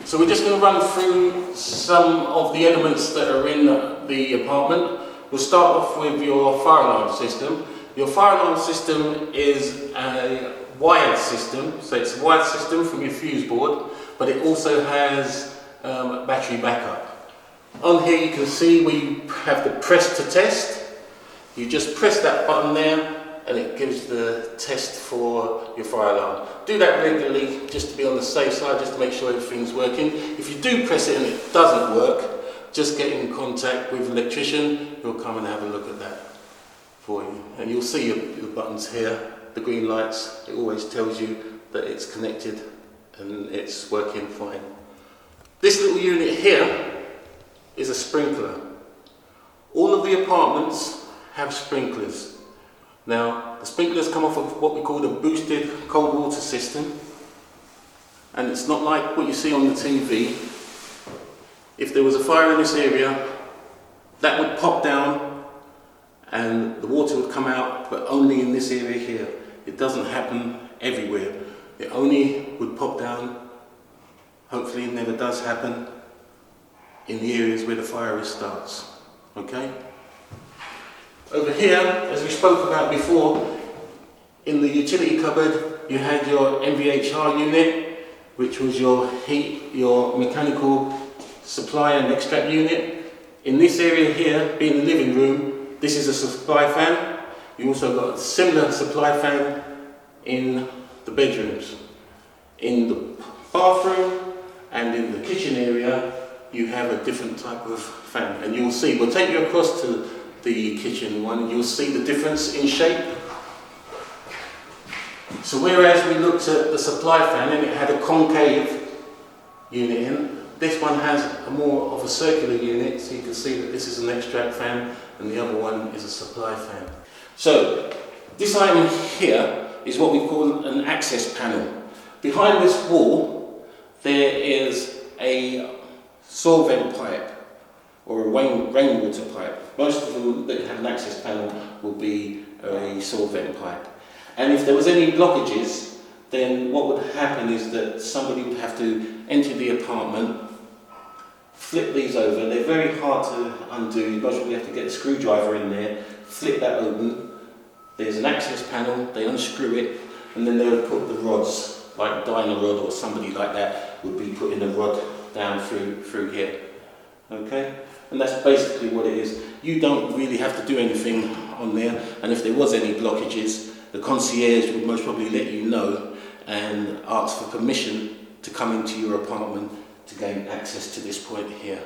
So we're just going to run through some of the elements that are in the apartment. We'll start off with your fire alarm system. Your fire alarm system is a wired system, so it's a wired system from your fuse board, but it also has battery backup. On here you can see we have the press to test. You just press that button there and it gives the test for your fire alarm. Do that regularly just to be on the safe side, just to make sure everything's working. If you do press it and it doesn't work, just get in contact with an electrician who'll come and have a look at that for you. And you'll see your buttons here, the green lights. It always tells you that it's connected and it's working fine. This little unit here is a sprinkler. All of the apartments have sprinklers. Now, the sprinklers come off of what we call the boosted cold water system, and it's not like what you see on the TV. If there was a fire in this area, that would pop down and the water would come out, but only in this area here. It doesn't happen everywhere. It only would pop down, hopefully it never does happen, in the areas where the fire starts. Okay? Over here, as we spoke about before, in the utility cupboard you had your MVHR unit, which was your heat, your mechanical supply and extract unit. In this area here, being the living room, this is a supply fan. You also got a similar supply fan in the bedrooms. In the bathroom and in the kitchen area, you have a different type of fan. And you'll see, we'll take you across to the kitchen one and you'll see the difference in shape. So whereas we looked at the supply fan and it had a concave unit in, this one has a more of a circular unit, so you can see that this is an extract fan and the other one is a supply fan. So this item here is what we call an access panel. Behind this wall there is a saw vent pipe or a rainwater pipe. Most of them that have an access panel will be a saw vent pipe. And if there was any blockages, then what would happen is that somebody would have to enter the apartment, flip these over. They're very hard to undo. You most probably have to get a screwdriver in there, flip that open. There's an access panel, they unscrew it, and then they would put the rods, like Dyna rod or somebody like that would be putting a rod down through here. Okay? And that's basically what it is. You don't really have to do anything on there, and if there was any blockages, the concierge would most probably let you know and ask for permission to come into your apartment to gain access to this point here.